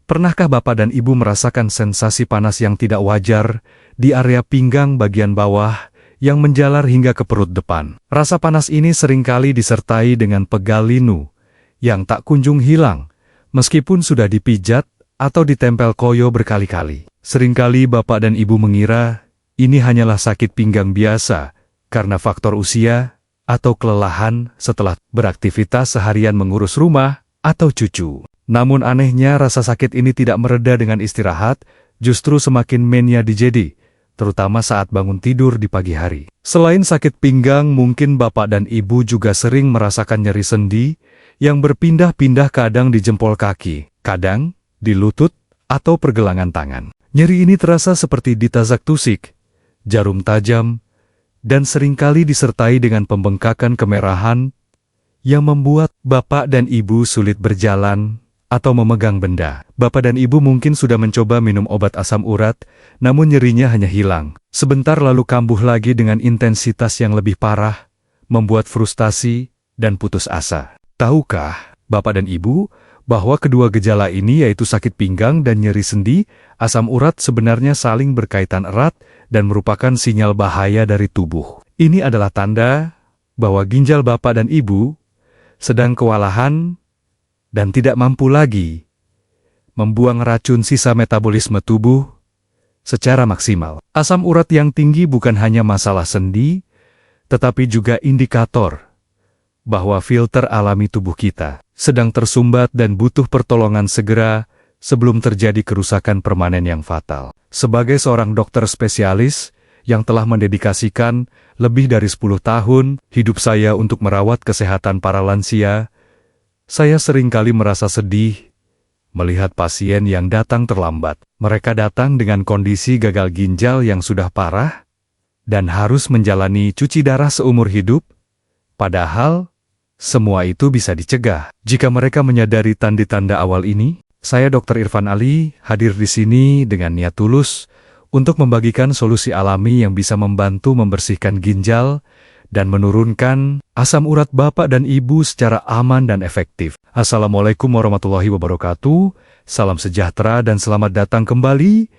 Pernahkah Bapak dan Ibu merasakan sensasi panas yang tidak wajar di area pinggang bagian bawah yang menjalar hingga ke perut depan? Rasa panas ini seringkali disertai dengan pegal linu yang tak kunjung hilang, meskipun sudah dipijat atau ditempel koyo berkali-kali. Seringkali Bapak dan Ibu mengira ini hanyalah sakit pinggang biasa karena faktor usia atau kelelahan setelah beraktivitas seharian mengurus rumah atau cucu. Namun anehnya rasa sakit ini tidak mereda dengan istirahat, justru semakin menjadi, terutama saat bangun tidur di pagi hari. Selain sakit pinggang, mungkin Bapak dan Ibu juga sering merasakan nyeri sendi yang berpindah-pindah, kadang di jempol kaki, kadang di lutut atau pergelangan tangan. Nyeri ini terasa seperti ditazak-tusik, jarum tajam, dan seringkali disertai dengan pembengkakan kemerahan yang membuat Bapak dan Ibu sulit berjalan atau memegang benda. Bapak dan Ibu mungkin sudah mencoba minum obat asam urat, namun nyerinya hanya hilang. Sebentar lalu kambuh lagi dengan intensitas yang lebih parah, membuat frustasi dan putus asa. Tahukah Bapak dan Ibu bahwa kedua gejala ini, yaitu sakit pinggang dan nyeri sendi, asam urat, sebenarnya saling berkaitan erat dan merupakan sinyal bahaya dari tubuh. Ini adalah tanda bahwa ginjal Bapak dan Ibu sedang kewalahan dan tidak mampu lagi membuang racun sisa metabolisme tubuh secara maksimal. Asam urat yang tinggi bukan hanya masalah sendi, tetapi juga indikator bahwa filter alami tubuh kita sedang tersumbat dan butuh pertolongan segera sebelum terjadi kerusakan permanen yang fatal. Sebagai seorang dokter spesialis yang telah mendedikasikan lebih dari 10 tahun hidup saya untuk merawat kesehatan para lansia, saya seringkali merasa sedih melihat pasien yang datang terlambat. Mereka datang dengan kondisi gagal ginjal yang sudah parah dan harus menjalani cuci darah seumur hidup, padahal semua itu bisa dicegah. Jika mereka menyadari tanda-tanda awal ini, saya Dr. Irfan Ali hadir di sini dengan niat tulus untuk membagikan solusi alami yang bisa membantu membersihkan ginjal dan menurunkan asam urat Bapak dan Ibu secara aman dan efektif. Assalamualaikum warahmatullahi wabarakatuh, salam sejahtera dan selamat datang kembali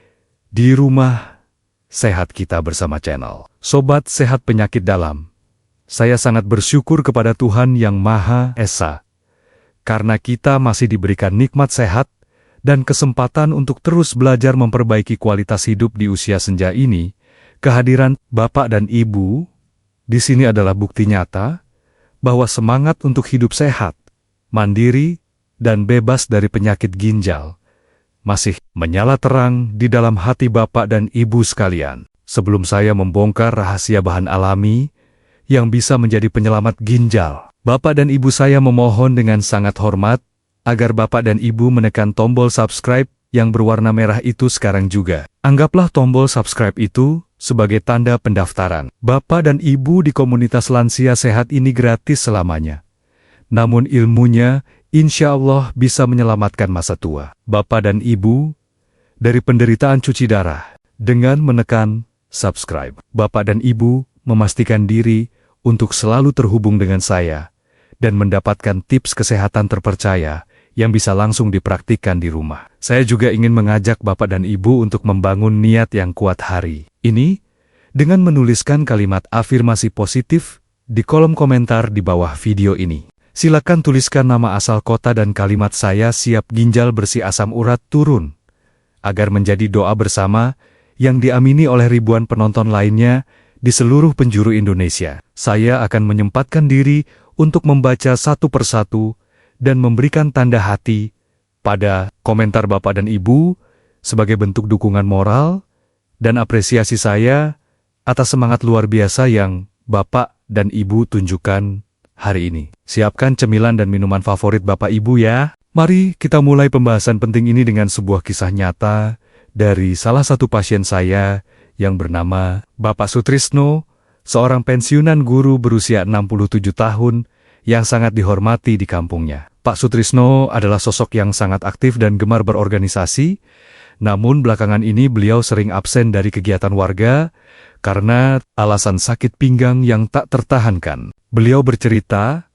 di Rumah Sehat Kita bersama channel Sobat Sehat Penyakit Dalam. Saya sangat bersyukur kepada Tuhan Yang Maha Esa, karena kita masih diberikan nikmat sehat dan kesempatan untuk terus belajar memperbaiki kualitas hidup di usia senja ini. Kehadiran Bapak dan Ibu di sini adalah bukti nyata bahwa semangat untuk hidup sehat, mandiri, dan bebas dari penyakit ginjal masih menyala terang di dalam hati Bapak dan Ibu sekalian. Sebelum saya membongkar rahasia bahan alami yang bisa menjadi penyelamat ginjal, Bapak dan Ibu saya memohon dengan sangat hormat agar Bapak dan Ibu menekan tombol subscribe yang berwarna merah itu sekarang juga. Anggaplah tombol subscribe itu sebagai tanda pendaftaran. Bapak dan Ibu di komunitas lansia sehat ini gratis selamanya. Namun ilmunya insya Allah bisa menyelamatkan masa tua Bapak dan Ibu dari penderitaan cuci darah. Dengan menekan subscribe, Bapak dan Ibu memastikan diri untuk selalu terhubung dengan saya dan mendapatkan tips kesehatan terpercaya yang bisa langsung dipraktikkan di rumah. Saya juga ingin mengajak Bapak dan Ibu untuk membangun niat yang kuat hari ini dengan menuliskan kalimat afirmasi positif di kolom komentar di bawah video ini. Silakan tuliskan nama, asal kota, dan kalimat "Saya siap ginjal bersih asam urat turun" agar menjadi doa bersama yang diamini oleh ribuan penonton lainnya di seluruh penjuru Indonesia. Saya akan menyempatkan diri untuk membaca satu persatu dan memberikan tanda hati pada komentar Bapak dan Ibu sebagai bentuk dukungan moral dan apresiasi saya atas semangat luar biasa yang Bapak dan Ibu tunjukkan hari ini. Siapkan cemilan dan minuman favorit Bapak Ibu ya. Mari kita mulai pembahasan penting ini dengan sebuah kisah nyata dari salah satu pasien saya yang bernama Bapak Sutrisno, seorang pensiunan guru berusia 67 tahun yang sangat dihormati di kampungnya. Pak Sutrisno adalah sosok yang sangat aktif dan gemar berorganisasi, namun belakangan ini beliau sering absen dari kegiatan warga karena alasan sakit pinggang yang tak tertahankan. Beliau bercerita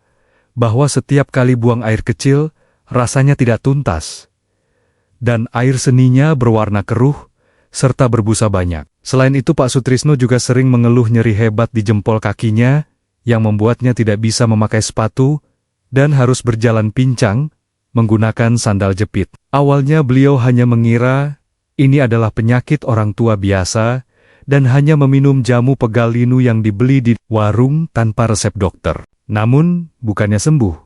bahwa setiap kali buang air kecil rasanya tidak tuntas, dan air seninya berwarna keruh, serta berbusa banyak. Selain itu Pak Sutrisno juga sering mengeluh nyeri hebat di jempol kakinya, yang membuatnya tidak bisa memakai sepatu, dan harus berjalan pincang, menggunakan sandal jepit. Awalnya beliau hanya mengira ini adalah penyakit orang tua biasa, dan hanya meminum jamu pegal linu yang dibeli di warung tanpa resep dokter. Namun, bukannya sembuh.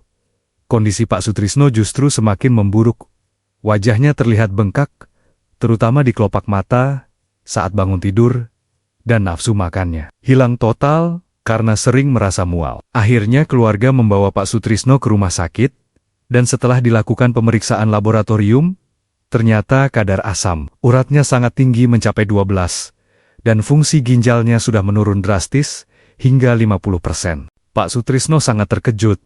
Kondisi Pak Sutrisno justru semakin memburuk. Wajahnya terlihat bengkak, terutama di kelopak mata, saat bangun tidur, dan nafsu makannya hilang total karena sering merasa mual. Akhirnya keluarga membawa Pak Sutrisno ke rumah sakit, dan setelah dilakukan pemeriksaan laboratorium, ternyata kadar asam uratnya sangat tinggi mencapai 12, dan fungsi ginjalnya sudah menurun drastis hingga 50%. Pak Sutrisno sangat terkejut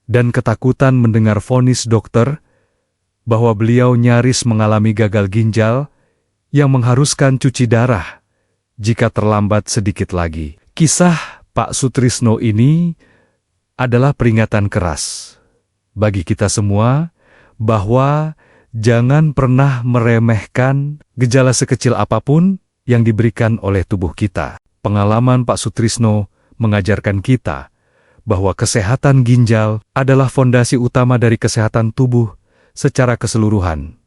dan ketakutan mendengar vonis dokter bahwa beliau nyaris mengalami gagal ginjal yang mengharuskan cuci darah jika terlambat sedikit lagi. Kisah Pak Sutrisno ini adalah peringatan keras bagi kita semua bahwa jangan pernah meremehkan gejala sekecil apapun yang diberikan oleh tubuh kita. Pengalaman Pak Sutrisno mengajarkan kita bahwa kesehatan ginjal adalah fondasi utama dari kesehatan tubuh secara keseluruhan.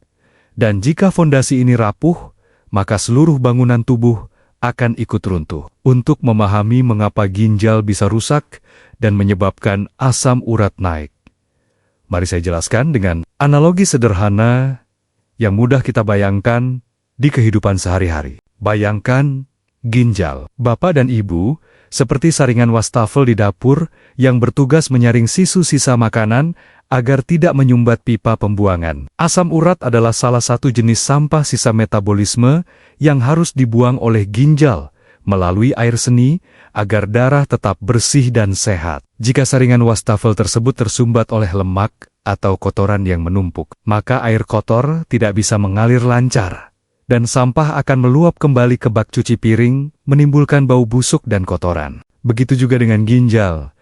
Dan jika fondasi ini rapuh, maka seluruh bangunan tubuh akan ikut runtuh. Untuk memahami mengapa ginjal bisa rusak dan menyebabkan asam urat naik, mari saya jelaskan dengan analogi sederhana yang mudah kita bayangkan di kehidupan sehari-hari. Bayangkan ginjal. Bapak dan Ibu seperti saringan wastafel di dapur yang bertugas menyaring sisa-sisa makanan agar tidak menyumbat pipa pembuangan. Asam urat adalah salah satu jenis sampah sisa metabolisme yang harus dibuang oleh ginjal melalui air seni agar darah tetap bersih dan sehat. Jika saringan wastafel tersebut tersumbat oleh lemak atau kotoran yang menumpuk, maka air kotor tidak bisa mengalir lancar, dan sampah akan meluap kembali ke bak cuci piring, menimbulkan bau busuk dan kotoran. Begitu juga dengan ginjal.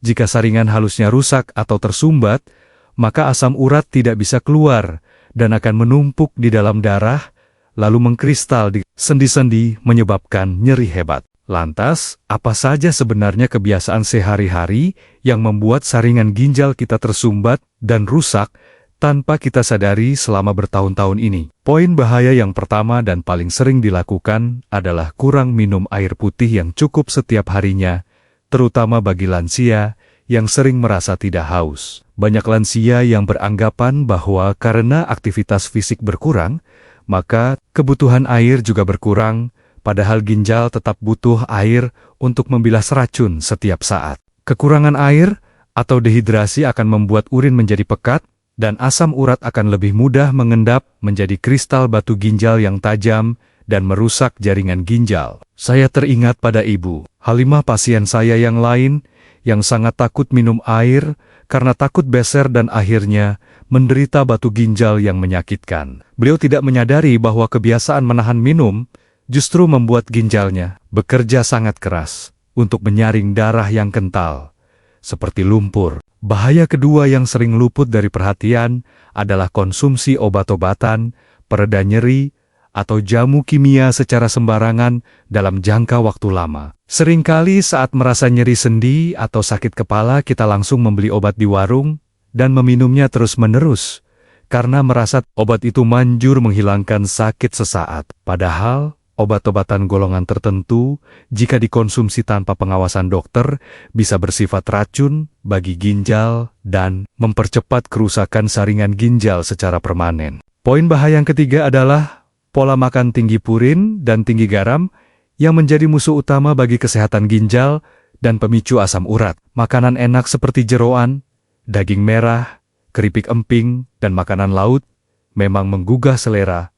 Jika saringan halusnya rusak atau tersumbat, maka asam urat tidak bisa keluar dan akan menumpuk di dalam darah, lalu mengkristal di sendi-sendi menyebabkan nyeri hebat. Lantas, apa saja sebenarnya kebiasaan sehari-hari yang membuat saringan ginjal kita tersumbat dan rusak tanpa kita sadari selama bertahun-tahun ini? Poin bahaya yang pertama dan paling sering dilakukan adalah kurang minum air putih yang cukup setiap harinya, terutama bagi lansia yang sering merasa tidak haus. Banyak lansia yang beranggapan bahwa karena aktivitas fisik berkurang, maka kebutuhan air juga berkurang, padahal ginjal tetap butuh air untuk membilas racun setiap saat. Kekurangan air atau dehidrasi akan membuat urin menjadi pekat, dan asam urat akan lebih mudah mengendap menjadi kristal batu ginjal yang tajam dan merusak jaringan ginjal. Saya teringat pada Ibu Halimah, pasien saya yang lain, yang sangat takut minum air karena takut beser dan akhirnya menderita batu ginjal yang menyakitkan. Beliau tidak menyadari bahwa kebiasaan menahan minum justru membuat ginjalnya bekerja sangat keras untuk menyaring darah yang kental, seperti lumpur. Bahaya kedua yang sering luput dari perhatian adalah konsumsi obat-obatan, pereda nyeri, atau jamu kimia secara sembarangan dalam jangka waktu lama. Seringkali saat merasa nyeri sendi atau sakit kepala, kita langsung membeli obat di warung dan meminumnya terus-menerus karena merasa obat itu manjur menghilangkan sakit sesaat. Padahal, obat-obatan golongan tertentu, jika dikonsumsi tanpa pengawasan dokter, bisa bersifat racun bagi ginjal dan mempercepat kerusakan saringan ginjal secara permanen. Poin bahaya yang ketiga adalah pola makan tinggi purin dan tinggi garam yang menjadi musuh utama bagi kesehatan ginjal dan pemicu asam urat. Makanan enak seperti jeroan, daging merah, keripik emping, dan makanan laut memang menggugah selera,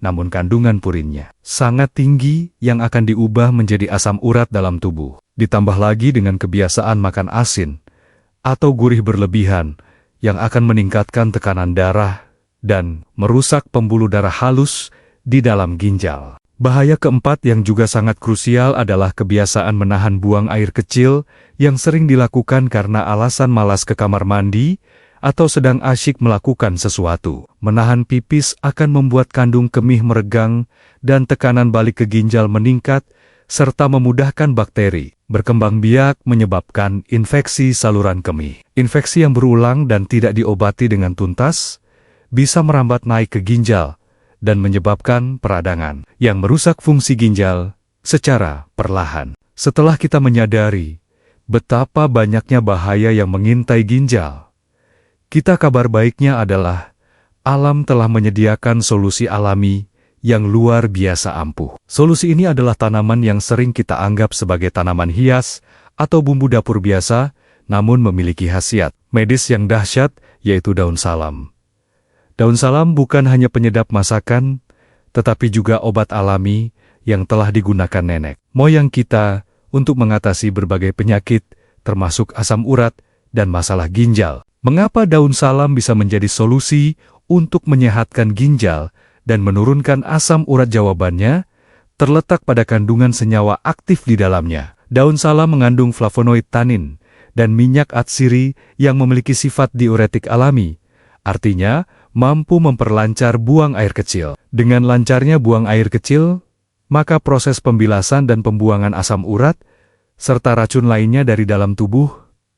namun kandungan purinnya sangat tinggi yang akan diubah menjadi asam urat dalam tubuh. Ditambah lagi dengan kebiasaan makan asin atau gurih berlebihan yang akan meningkatkan tekanan darah dan merusak pembuluh darah halus di dalam ginjal. Bahaya keempat yang juga sangat krusial adalah kebiasaan menahan buang air kecil yang sering dilakukan karena alasan malas ke kamar mandi atau sedang asyik melakukan sesuatu. Menahan pipis akan membuat kandung kemih meregang dan tekanan balik ke ginjal meningkat, serta memudahkan bakteri berkembang biak menyebabkan infeksi saluran kemih. Infeksi yang berulang dan tidak diobati dengan tuntas bisa merambat naik ke ginjal dan menyebabkan peradangan yang merusak fungsi ginjal secara perlahan. Setelah kita menyadari betapa banyaknya bahaya yang mengintai ginjal, kita kabar baiknya adalah alam telah menyediakan solusi alami yang luar biasa ampuh. Solusi ini adalah tanaman yang sering kita anggap sebagai tanaman hias atau bumbu dapur biasa, namun memiliki khasiat medis yang dahsyat, yaitu daun salam. Daun salam bukan hanya penyedap masakan, tetapi juga obat alami yang telah digunakan nenek moyang kita untuk mengatasi berbagai penyakit, termasuk asam urat dan masalah ginjal. Mengapa daun salam bisa menjadi solusi untuk menyehatkan ginjal dan menurunkan asam urat? Jawabannya terletak pada kandungan senyawa aktif di dalamnya. Daun salam mengandung flavonoid tanin dan minyak atsiri yang memiliki sifat diuretik alami, artinya mampu memperlancar buang air kecil. Dengan lancarnya buang air kecil, maka proses pembilasan dan pembuangan asam urat serta racun lainnya dari dalam tubuh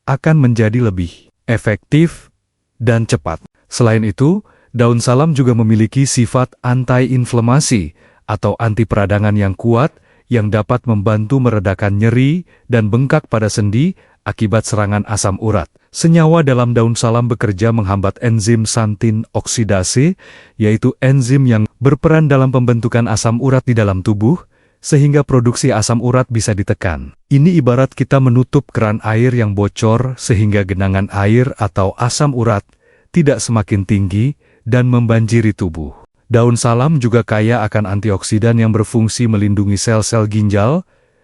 akan menjadi lebih efektif dan cepat. Selain itu, daun salam juga memiliki sifat anti-inflamasi atau anti peradangan yang kuat yang dapat membantu meredakan nyeri dan bengkak pada sendi akibat serangan asam urat. Senyawa dalam daun salam bekerja menghambat enzim santin oksidase, yaitu enzim yang berperan dalam pembentukan asam urat di dalam tubuh, sehingga produksi asam urat bisa ditekan. Ini ibarat kita menutup keran air yang bocor sehingga genangan air atau asam urat tidak semakin tinggi dan membanjiri tubuh. Daun salam juga kaya akan antioksidan yang berfungsi melindungi sel-sel ginjal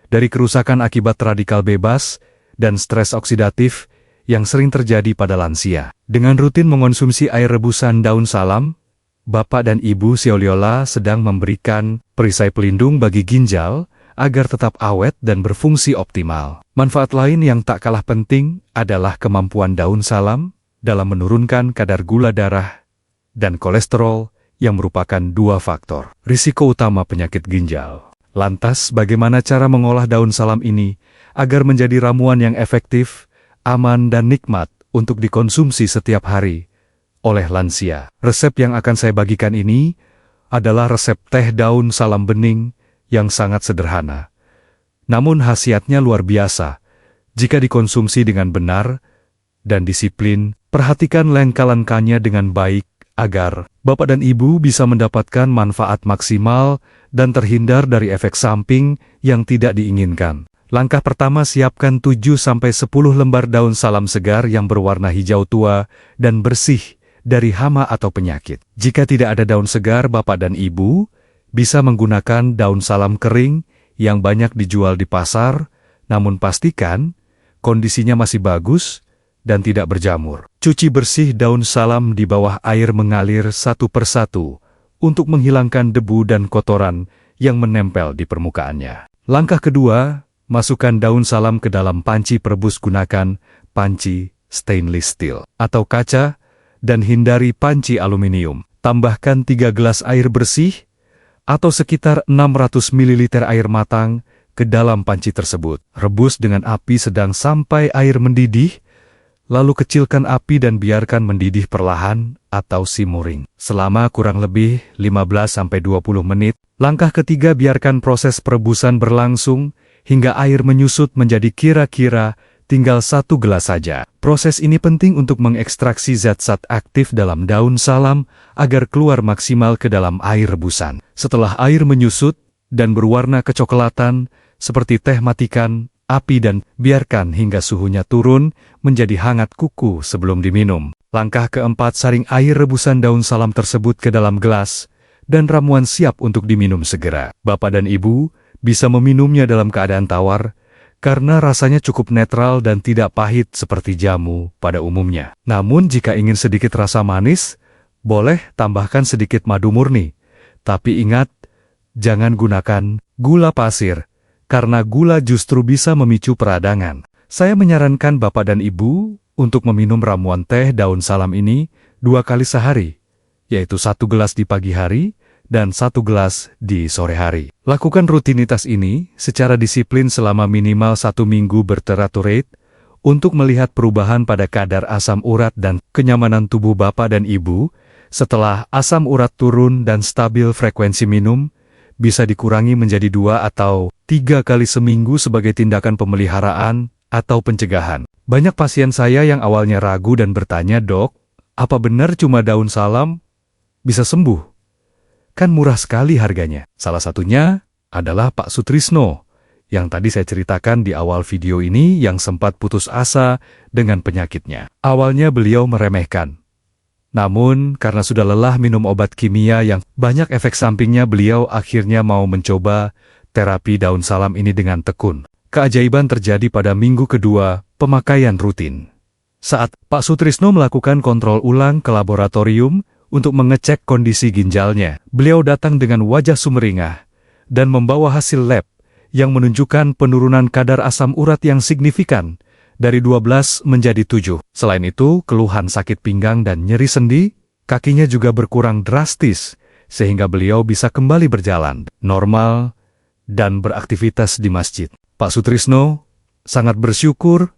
dari kerusakan akibat radikal bebas dan stres oksidatif yang sering terjadi pada lansia. Dengan rutin mengonsumsi air rebusan daun salam, Bapak dan Ibu Seoliola sedang memberikan perisai pelindung bagi ginjal agar tetap awet dan berfungsi optimal. Manfaat lain yang tak kalah penting adalah kemampuan daun salam dalam menurunkan kadar gula darah dan kolesterol yang merupakan dua faktor risiko utama penyakit ginjal. Lantas, bagaimana cara mengolah daun salam ini agar menjadi ramuan yang efektif, aman dan nikmat untuk dikonsumsi setiap hari oleh lansia? Resep yang akan saya bagikan ini adalah resep teh daun salam bening yang sangat sederhana. Namun khasiatnya luar biasa jika dikonsumsi dengan benar dan disiplin. Perhatikan langkah-langkahnya dengan baik agar Bapak dan Ibu bisa mendapatkan manfaat maksimal dan terhindar dari efek samping yang tidak diinginkan. Langkah pertama, siapkan 7-10 lembar daun salam segar yang berwarna hijau tua dan bersih dari hama atau penyakit. Jika tidak ada daun segar, Bapak dan Ibu bisa menggunakan daun salam kering yang banyak dijual di pasar, namun pastikan kondisinya masih bagus dan tidak berjamur. Cuci bersih daun salam di bawah air mengalir satu persatu untuk menghilangkan debu dan kotoran yang menempel di permukaannya. Langkah kedua, masukkan daun salam ke dalam panci perebus. Gunakan panci stainless steel atau kaca dan hindari panci aluminium. Tambahkan 3 gelas air bersih atau sekitar 600 ml air matang ke dalam panci tersebut. Rebus dengan api sedang sampai air mendidih, lalu kecilkan api dan biarkan mendidih perlahan atau simmering selama kurang lebih 15-20 menit. Langkah ketiga, biarkan proses perebusan berlangsung hingga air menyusut menjadi kira-kira tinggal 1 gelas saja. Proses ini penting untuk mengekstraksi zat-zat aktif dalam daun salam agar keluar maksimal ke dalam air rebusan. Setelah air menyusut dan berwarna kecoklatan seperti teh, matikan api dan biarkan hingga suhunya turun menjadi hangat kuku sebelum diminum. Langkah keempat, saring air rebusan daun salam tersebut ke dalam gelas dan ramuan siap untuk diminum segera. Bapak dan Ibu bisa meminumnya dalam keadaan tawar karena rasanya cukup netral dan tidak pahit seperti jamu pada umumnya. Namun jika ingin sedikit rasa manis, boleh tambahkan sedikit madu murni. Tapi ingat, jangan gunakan gula pasir, karena gula justru bisa memicu peradangan. Saya menyarankan Bapak dan Ibu untuk meminum ramuan teh daun salam ini 2 kali sehari, yaitu 1 gelas di pagi hari dan 1 gelas di sore hari. Lakukan rutinitas ini secara disiplin selama minimal 1 minggu berteraturate untuk melihat perubahan pada kadar asam urat dan kenyamanan tubuh Bapak dan Ibu. Setelah asam urat turun dan stabil, frekuensi minum bisa dikurangi menjadi 2 atau 3 kali seminggu sebagai tindakan pemeliharaan atau pencegahan. Banyak pasien saya yang awalnya ragu dan bertanya, "Dok, apa benar cuma daun salam bisa sembuh? Kan murah sekali harganya." Salah satunya adalah Pak Sutrisno, yang tadi saya ceritakan di awal video ini, yang sempat putus asa dengan penyakitnya. Awalnya beliau meremehkan. Namun, karena sudah lelah minum obat kimia yang banyak efek sampingnya, beliau akhirnya mau mencoba terapi daun salam ini dengan tekun. Keajaiban terjadi pada minggu kedua pemakaian rutin. Saat Pak Sutrisno melakukan kontrol ulang ke laboratorium untuk mengecek kondisi ginjalnya, beliau datang dengan wajah sumringah dan membawa hasil lab yang menunjukkan penurunan kadar asam urat yang signifikan dari 12 menjadi 7. Selain itu, keluhan sakit pinggang dan nyeri sendi kakinya juga berkurang drastis, sehingga beliau bisa kembali berjalan normal dan beraktivitas di masjid. Pak Sutrisno sangat bersyukur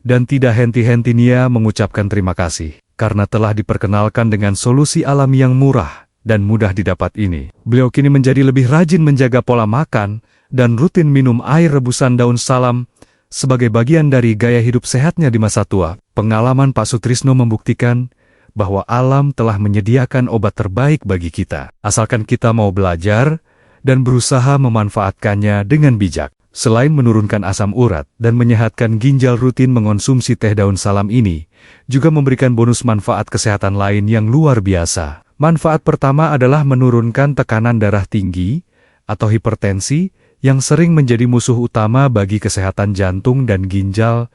dan tidak henti-henti Nia mengucapkan terima kasih karena telah diperkenalkan dengan solusi alami yang murah dan mudah didapat ini. Beliau kini menjadi lebih rajin menjaga pola makan dan rutin minum air rebusan daun salam sebagai bagian dari gaya hidup sehatnya di masa tua. Pengalaman Pak Sutrisno membuktikan bahwa alam telah menyediakan obat terbaik bagi kita, asalkan kita mau belajar dan berusaha memanfaatkannya dengan bijak. Selain menurunkan asam urat dan menyehatkan ginjal, rutin mengonsumsi teh daun salam ini juga memberikan bonus manfaat kesehatan lain yang luar biasa. Manfaat pertama adalah menurunkan tekanan darah tinggi atau hipertensi yang sering menjadi musuh utama bagi kesehatan jantung dan ginjal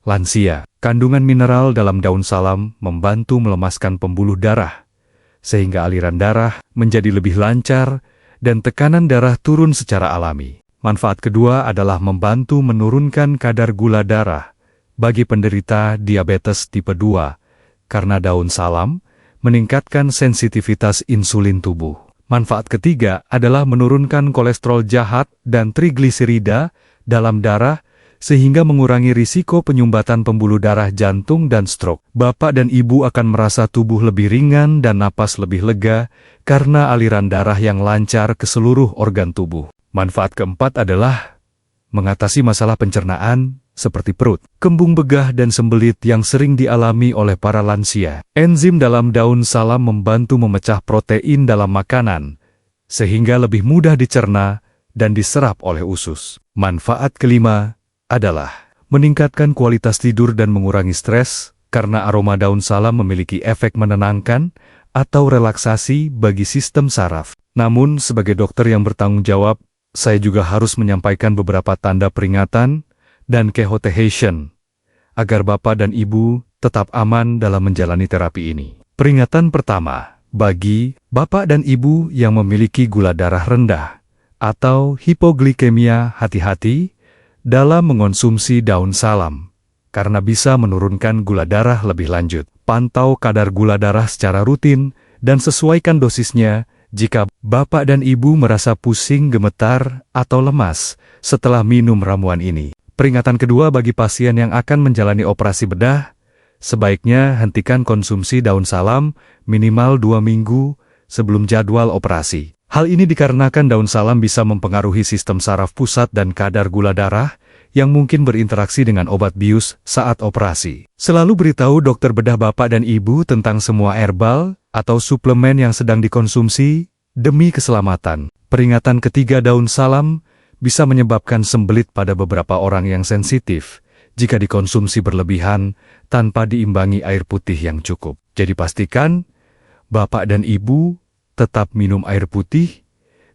lansia. Kandungan mineral dalam daun salam membantu melemaskan pembuluh darah, sehingga aliran darah menjadi lebih lancar dan tekanan darah turun secara alami. Manfaat kedua adalah membantu menurunkan kadar gula darah bagi penderita diabetes tipe 2, karena daun salam meningkatkan sensitivitas insulin tubuh. Manfaat ketiga adalah menurunkan kolesterol jahat dan trigliserida dalam darah, sehingga mengurangi risiko penyumbatan pembuluh darah jantung dan stroke. Bapak dan Ibu akan merasa tubuh lebih ringan dan napas lebih lega karena aliran darah yang lancar ke seluruh organ tubuh. Manfaat keempat adalah mengatasi masalah pencernaan seperti perut, kembung begah, dan sembelit yang sering dialami oleh para lansia. Enzim dalam daun salam membantu memecah protein dalam makanan, sehingga lebih mudah dicerna dan diserap oleh usus. Manfaat kelima adalah meningkatkan kualitas tidur dan mengurangi stres, karena aroma daun salam memiliki efek menenangkan atau relaksasi bagi sistem saraf. Namun, sebagai dokter yang bertanggung jawab, saya juga harus menyampaikan beberapa tanda peringatan dan kehoteation agar Bapak dan Ibu tetap aman dalam menjalani terapi ini. Peringatan pertama, bagi Bapak dan Ibu yang memiliki gula darah rendah atau hipoglikemia, hati-hati dalam mengonsumsi daun salam, karena bisa menurunkan gula darah lebih lanjut. Pantau kadar gula darah secara rutin dan sesuaikan dosisnya jika Bapak dan Ibu merasa pusing, gemetar, atau lemas setelah minum ramuan ini. Peringatan kedua, bagi pasien yang akan menjalani operasi bedah, sebaiknya hentikan konsumsi daun salam minimal 2 minggu sebelum jadwal operasi. Hal ini dikarenakan daun salam bisa mempengaruhi sistem saraf pusat dan kadar gula darah yang mungkin berinteraksi dengan obat bius saat operasi. Selalu beritahu dokter bedah Bapak dan Ibu tentang semua herbal atau suplemen yang sedang dikonsumsi demi keselamatan. Peringatan ketiga, daun salam bisa menyebabkan sembelit pada beberapa orang yang sensitif jika dikonsumsi berlebihan tanpa diimbangi air putih yang cukup. Jadi pastikan Bapak dan Ibu tetap minum air putih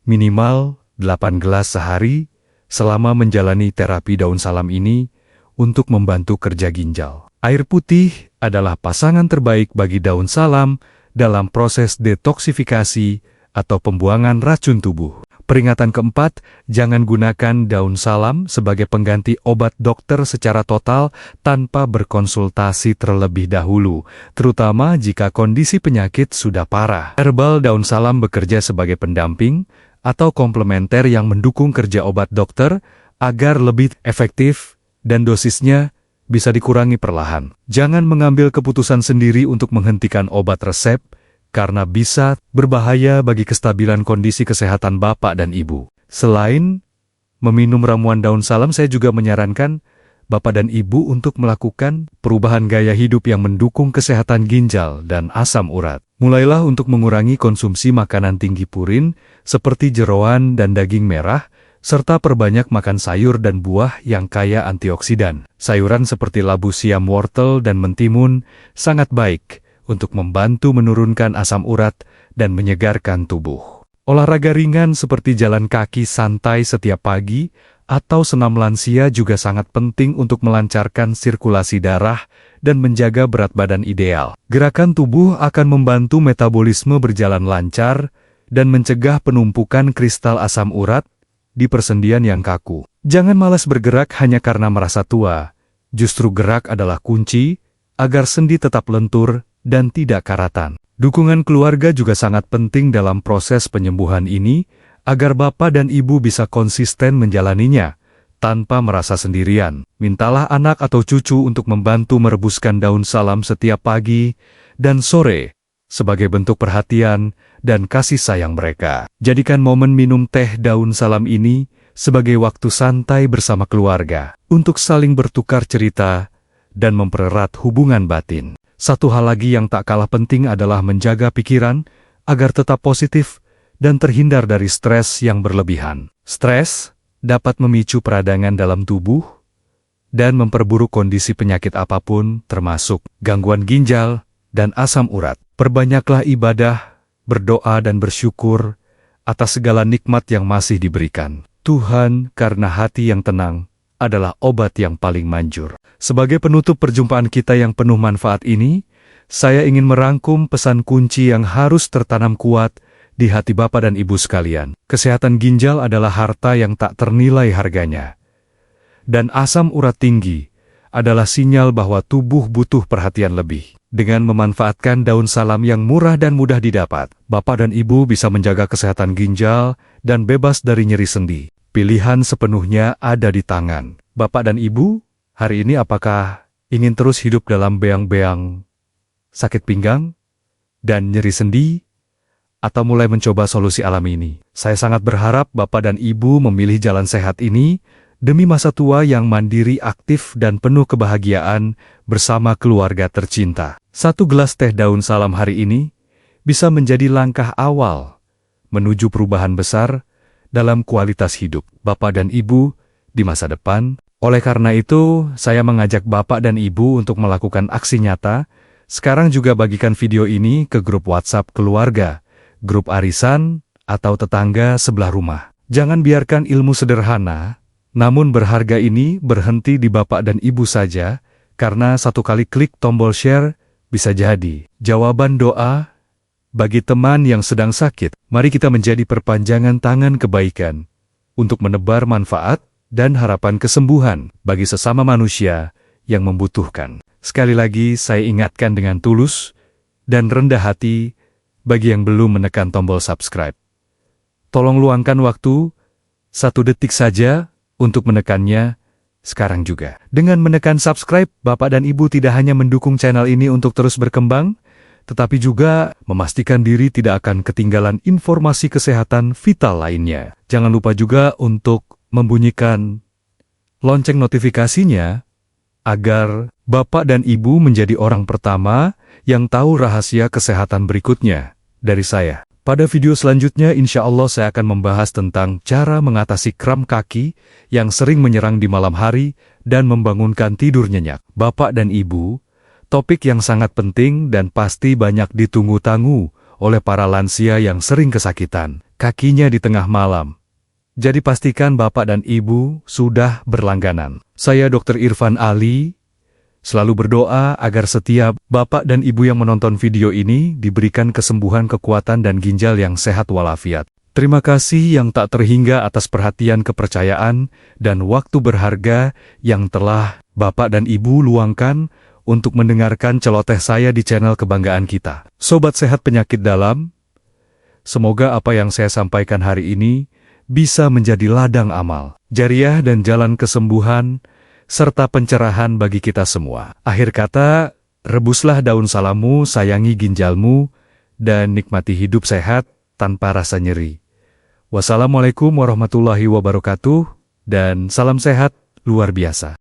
minimal 8 gelas sehari selama menjalani terapi daun salam ini untuk membantu kerja ginjal. Air putih adalah pasangan terbaik bagi daun salam dalam proses detoksifikasi atau pembuangan racun tubuh. Peringatan keempat, jangan gunakan daun salam sebagai pengganti obat dokter secara total tanpa berkonsultasi terlebih dahulu, terutama jika kondisi penyakit sudah parah. Herbal daun salam bekerja sebagai pendamping atau komplementer yang mendukung kerja obat dokter agar lebih efektif dan dosisnya bisa dikurangi perlahan. Jangan mengambil keputusan sendiri untuk menghentikan obat resep, karena bisa berbahaya bagi kestabilan kondisi kesehatan Bapak dan Ibu. Selain meminum ramuan daun salam, saya juga menyarankan Bapak dan Ibu untuk melakukan perubahan gaya hidup yang mendukung kesehatan ginjal dan asam urat. Mulailah untuk mengurangi konsumsi makanan tinggi purin seperti jeroan dan daging merah, serta perbanyak makan sayur dan buah yang kaya antioksidan. Sayuran seperti labu siam, wortel, dan mentimun sangat baik untuk membantu menurunkan asam urat dan menyegarkan tubuh. Olahraga ringan seperti jalan kaki santai setiap pagi atau senam lansia juga sangat penting untuk melancarkan sirkulasi darah dan menjaga berat badan ideal. Gerakan tubuh akan membantu metabolisme berjalan lancar dan mencegah penumpukan kristal asam urat di persendian yang kaku. Jangan malas bergerak hanya karena merasa tua. Justru gerak adalah kunci agar sendi tetap lentur dan tidak karatan. Dukungan keluarga juga sangat penting dalam proses penyembuhan ini, agar Bapak dan Ibu bisa konsisten menjalaninya, tanpa merasa sendirian. Mintalah anak atau cucu untuk membantu merebuskan daun salam setiap pagi dan sore, sebagai bentuk perhatian dan kasih sayang mereka. Jadikan momen minum teh daun salam ini sebagai waktu santai bersama keluarga, untuk saling bertukar cerita dan mempererat hubungan batin. Satu hal lagi yang tak kalah penting adalah menjaga pikiran agar tetap positif dan terhindar dari stres yang berlebihan. Stres dapat memicu peradangan dalam tubuh dan memperburuk kondisi penyakit apapun, termasuk gangguan ginjal dan asam urat. Perbanyaklah ibadah, berdoa, dan bersyukur atas segala nikmat yang masih diberikan Tuhan, karena hati yang tenang adalah obat yang paling manjur. Sebagai penutup perjumpaan kita yang penuh manfaat ini, saya ingin merangkum pesan kunci yang harus tertanam kuat di hati Bapak dan Ibu sekalian. Kesehatan ginjal adalah harta yang tak ternilai harganya. Dan asam urat tinggi adalah sinyal bahwa tubuh butuh perhatian lebih. Dengan memanfaatkan daun salam yang murah dan mudah didapat, Bapak dan Ibu bisa menjaga kesehatan ginjal dan bebas dari nyeri sendi. Pilihan sepenuhnya ada di tangan Bapak dan Ibu. Hari ini apakah ingin terus hidup dalam beang-beang sakit pinggang dan nyeri sendi, atau mulai mencoba solusi alami ini? Saya sangat berharap Bapak dan Ibu memilih jalan sehat ini demi masa tua yang mandiri, aktif, dan penuh kebahagiaan bersama keluarga tercinta. Satu gelas teh daun salam hari ini bisa menjadi langkah awal menuju perubahan besar dalam kualitas hidup Bapak dan Ibu di masa depan. Oleh karena itu, saya mengajak Bapak dan Ibu untuk melakukan aksi nyata. Sekarang juga bagikan video ini ke grup WhatsApp keluarga, grup arisan, atau tetangga sebelah rumah. Jangan biarkan ilmu sederhana, namun berharga ini berhenti di Bapak dan Ibu saja, karena satu kali klik tombol share bisa jadi jawaban doa bagi teman yang sedang sakit. Mari kita menjadi perpanjangan tangan kebaikan untuk menebar manfaat dan harapan kesembuhan bagi sesama manusia yang membutuhkan. Sekali lagi saya ingatkan dengan tulus dan rendah hati bagi yang belum menekan tombol subscribe. Tolong luangkan waktu 1 detik saja untuk menekannya sekarang juga. Dengan menekan subscribe, Bapak dan Ibu tidak hanya mendukung channel ini untuk terus berkembang, tetapi juga memastikan diri tidak akan ketinggalan informasi kesehatan vital lainnya. Jangan lupa juga untuk membunyikan lonceng notifikasinya agar Bapak dan Ibu menjadi orang pertama yang tahu rahasia kesehatan berikutnya dari saya. Pada video selanjutnya insya Allah saya akan membahas tentang cara mengatasi kram kaki yang sering menyerang di malam hari dan membangunkan tidur nyenyak. Bapak dan Ibu, topik yang sangat penting dan pasti banyak ditunggu-tunggu oleh para lansia yang sering kesakitan kakinya di tengah malam. Jadi pastikan Bapak dan Ibu sudah berlangganan. Saya Dr. Irfan Ali, selalu berdoa agar setiap Bapak dan Ibu yang menonton video ini diberikan kesembuhan, kekuatan, dan ginjal yang sehat walafiat. Terima kasih yang tak terhingga atas perhatian, kepercayaan, dan waktu berharga yang telah Bapak dan Ibu luangkan untuk mendengarkan celoteh saya di channel kebanggaan kita. Sobat Sehat Penyakit Dalam, semoga apa yang saya sampaikan hari ini bisa menjadi ladang amal, jariah dan jalan kesembuhan, serta pencerahan bagi kita semua. Akhir kata, rebuslah daun salammu, sayangi ginjalmu, dan nikmati hidup sehat tanpa rasa nyeri. Wassalamualaikum warahmatullahi wabarakatuh, dan salam sehat luar biasa.